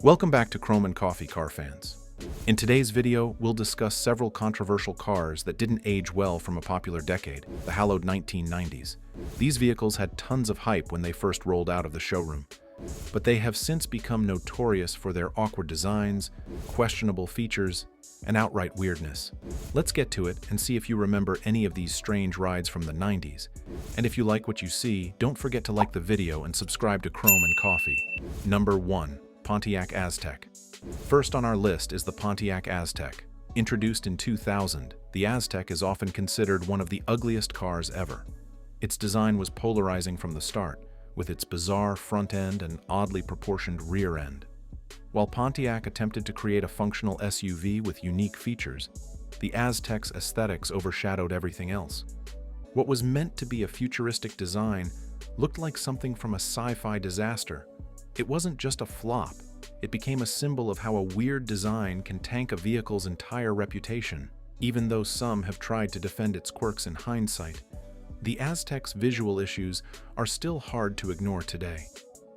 Welcome back to Chrome and Coffee, car fans. In today's video, we'll discuss several controversial cars that didn't age well from a popular decade, the hallowed 1990s. These vehicles had tons of hype when they first rolled out of the showroom, but they have since become notorious for their awkward designs, questionable features, and outright weirdness. Let's get to it and see if you remember any of these strange rides from the 90s. And if you like what you see, don't forget to like the video and subscribe to Chrome and Coffee. Number 1. Pontiac Aztec. First on our list is the Pontiac Aztec. Introduced in 2000, the Aztec is often considered one of the ugliest cars ever. Its design was polarizing from the start, with its bizarre front end and oddly proportioned rear end. While Pontiac attempted to create a functional SUV with unique features, the Aztec's aesthetics overshadowed everything else. What was meant to be a futuristic design looked like something from a sci-fi disaster. It wasn't just a flop, it became a symbol of how a weird design can tank a vehicle's entire reputation. Even though some have tried to defend its quirks in hindsight, the Aztec's visual issues are still hard to ignore today.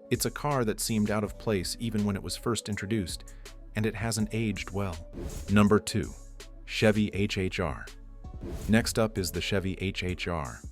It's a car that seemed out of place even when it was first introduced, and it hasn't aged well. Number 2. Chevy HHR. Next up is the Chevy HHR.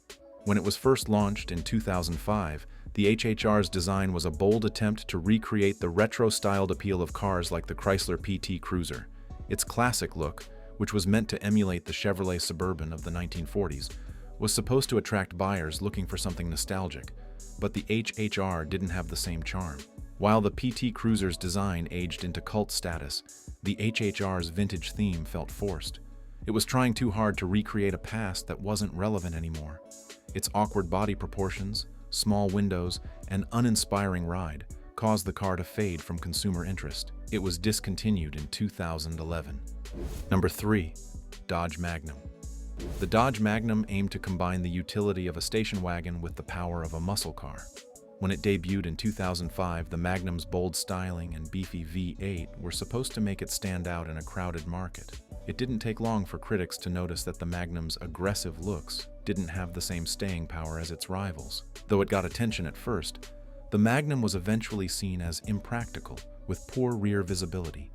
When it was first launched in 2005, the HHR's design was a bold attempt to recreate the retro-styled appeal of cars like the Chrysler PT Cruiser. Its classic look, which was meant to emulate the Chevrolet Suburban of the 1940s, was supposed to attract buyers looking for something nostalgic, but the HHR didn't have the same charm. While the PT Cruiser's design aged into cult status, the HHR's vintage theme felt forced. It was trying too hard to recreate a past that wasn't relevant anymore. Its awkward body proportions, small windows, and uninspiring ride caused the car to fade from consumer interest. It was discontinued in 2011. Number 3. Dodge Magnum. The Dodge Magnum aimed to combine the utility of a station wagon with the power of a muscle car. When it debuted in 2005, the Magnum's bold styling and beefy V8 were supposed to make it stand out in a crowded market. It didn't take long for critics to notice that the Magnum's aggressive looks didn't have the same staying power as its rivals. Though it got attention at first, the Magnum was eventually seen as impractical, with poor rear visibility,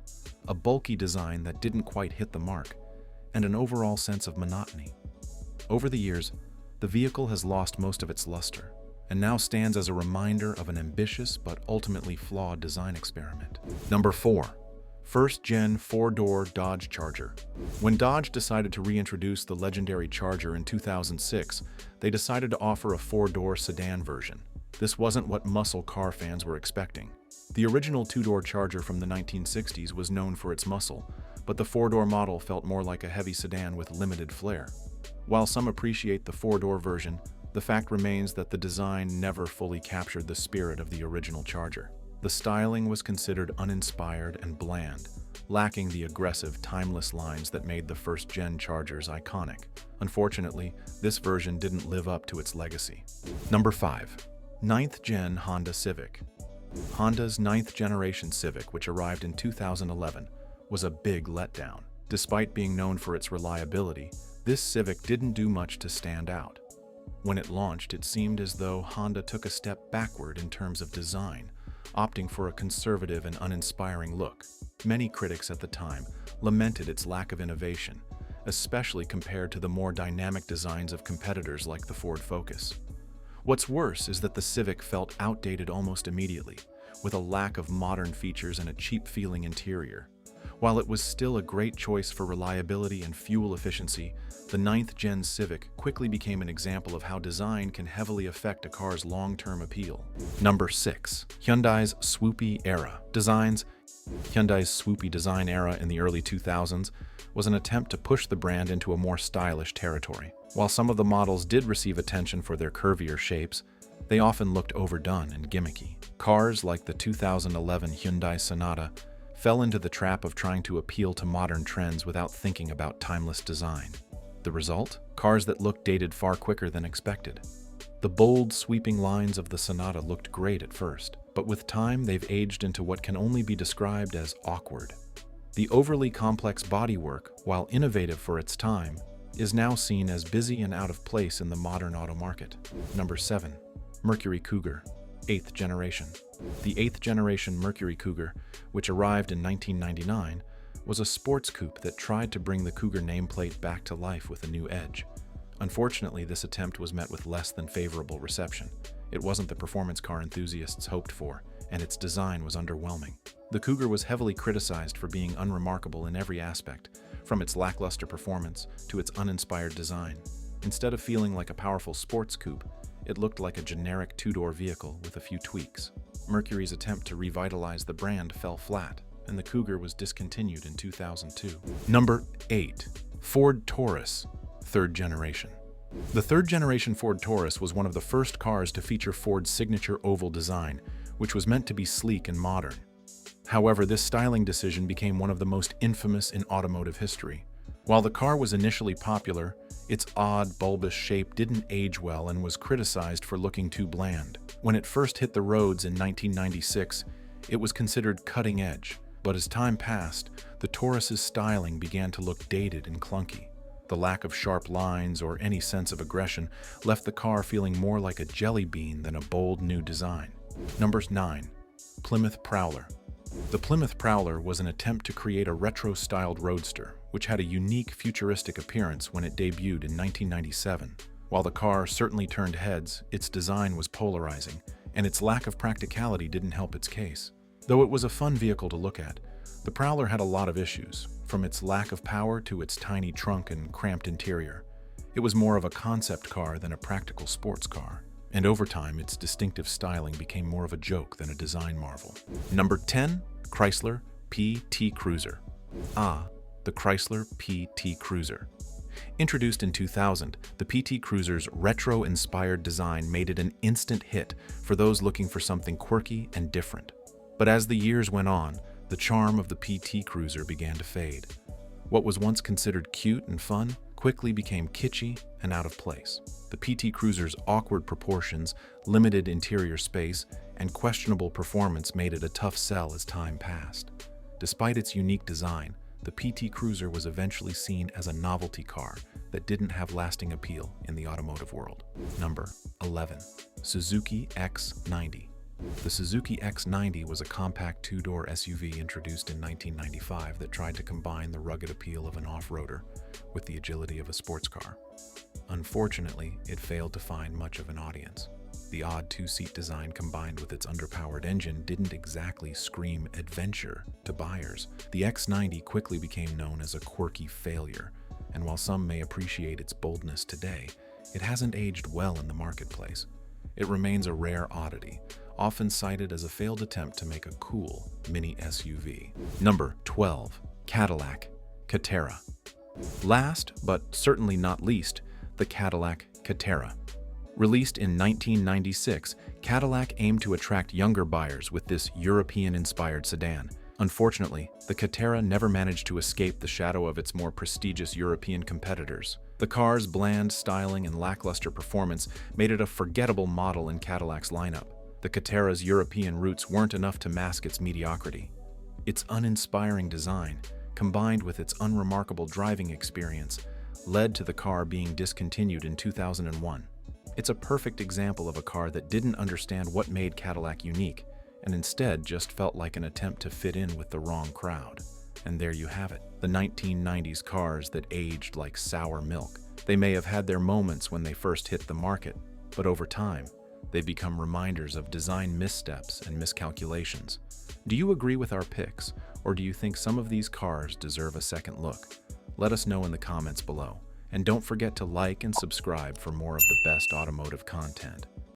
a bulky design that didn't quite hit the mark, and an overall sense of monotony. Over the years, the vehicle has lost most of its luster, and now stands as a reminder of an ambitious but ultimately flawed design experiment. Number 4. First-gen four-door Dodge Charger. When Dodge decided to reintroduce the legendary Charger in 2006, they decided to offer a four-door sedan version. This wasn't what muscle car fans were expecting. The original two-door Charger from the 1960s was known for its muscle, but the four-door model felt more like a heavy sedan with limited flair. While some appreciate the four-door version, the fact remains that the design never fully captured the spirit of the original Charger. The styling was considered uninspired and bland, lacking the aggressive, timeless lines that made the first-gen Chargers iconic. Unfortunately, this version didn't live up to its legacy. Number 5. 9th-gen Honda Civic. Honda's 9th-generation Civic, which arrived in 2011, was a big letdown. Despite being known for its reliability, this Civic didn't do much to stand out. When it launched, it seemed as though Honda took a step backward in terms of design, opting for a conservative and uninspiring look. Many critics at the time lamented its lack of innovation, especially compared to the more dynamic designs of competitors like the Ford Focus. What's worse is that the Civic felt outdated almost immediately, with a lack of modern features and a cheap-feeling interior. While it was still a great choice for reliability and fuel efficiency, the 9th-gen Civic quickly became an example of how design can heavily affect a car's long-term appeal. Number 6. Hyundai's swoopy era. Hyundai's swoopy design era in the early 2000s was an attempt to push the brand into a more stylish territory. While some of the models did receive attention for their curvier shapes, they often looked overdone and gimmicky. Cars like the 2011 Hyundai Sonata fell into the trap of trying to appeal to modern trends without thinking about timeless design. The result? Cars that looked dated far quicker than expected. The bold, sweeping lines of the Sonata looked great at first, but with time they've aged into what can only be described as awkward. The overly complex bodywork, while innovative for its time, is now seen as busy and out of place in the modern auto market. Number 7. Mercury Cougar. 8th generation. The 8th generation Mercury Cougar, which arrived in 1999, was a sports coupe that tried to bring the Cougar nameplate back to life with a new edge. Unfortunately, this attempt was met with less than favorable reception. It wasn't the performance car enthusiasts hoped for, and its design was underwhelming. The Cougar was heavily criticized for being unremarkable in every aspect, from its lackluster performance to its uninspired design. Instead of feeling like a powerful sports coupe, it looked like a generic two-door vehicle with a few tweaks. Mercury's attempt to revitalize the brand fell flat, and the Cougar was discontinued in 2002. Number 8. Ford Taurus, 3rd generation. The 3rd generation Ford Taurus was one of the first cars to feature Ford's signature oval design, which was meant to be sleek and modern. However, this styling decision became one of the most infamous in automotive history. While the car was initially popular, its odd, bulbous shape didn't age well and was criticized for looking too bland. When it first hit the roads in 1996, it was considered cutting edge, but as time passed, the Taurus's styling began to look dated and clunky. The lack of sharp lines or any sense of aggression left the car feeling more like a jelly bean than a bold new design. Number 9. Plymouth Prowler. The Plymouth Prowler was an attempt to create a retro-styled roadster, which had a unique futuristic appearance when it debuted in 1997. While the car certainly turned heads, its design was polarizing, and its lack of practicality didn't help its case. Though it was a fun vehicle to look at, the Prowler had a lot of issues, from its lack of power to its tiny trunk and cramped interior. It was more of a concept car than a practical sports car, and over time its distinctive styling became more of a joke than a design marvel. Number 10. Chrysler PT Cruiser. The Chrysler PT Cruiser. Introduced in 2000, the PT Cruiser's retro-inspired design made it an instant hit for those looking for something quirky and different. But as the years went on, the charm of the PT Cruiser began to fade. What was once considered cute and fun quickly became kitschy and out of place. The PT Cruiser's awkward proportions, limited interior space, and questionable performance made it a tough sell as time passed. Despite its unique design, the PT Cruiser was eventually seen as a novelty car that didn't have lasting appeal in the automotive world. Number 11. Suzuki X90. The Suzuki X90 was a compact two-door SUV introduced in 1995 that tried to combine the rugged appeal of an off-roader with the agility of a sports car. Unfortunately, it failed to find much of an audience. The odd two-seat design combined with its underpowered engine didn't exactly scream adventure to buyers. The X90 quickly became known as a quirky failure, and while some may appreciate its boldness today, it hasn't aged well in the marketplace. It remains a rare oddity, often cited as a failed attempt to make a cool mini SUV. Number 12. Cadillac Catera. Last, but certainly not least, the Cadillac Catera. Released in 1996, Cadillac aimed to attract younger buyers with this European-inspired sedan. Unfortunately, the Catera never managed to escape the shadow of its more prestigious European competitors. The car's bland styling and lackluster performance made it a forgettable model in Cadillac's lineup. The Catera's European roots weren't enough to mask its mediocrity. Its uninspiring design, combined with its unremarkable driving experience, led to the car being discontinued in 2001. It's a perfect example of a car that didn't understand what made Cadillac unique, and instead just felt like an attempt to fit in with the wrong crowd. And there you have it, the 1990s cars that aged like sour milk. They may have had their moments when they first hit the market, but over time, they've become reminders of design missteps and miscalculations. Do you agree with our picks, or do you think some of these cars deserve a second look? Let us know in the comments below. And don't forget to like and subscribe for more of the best automotive content.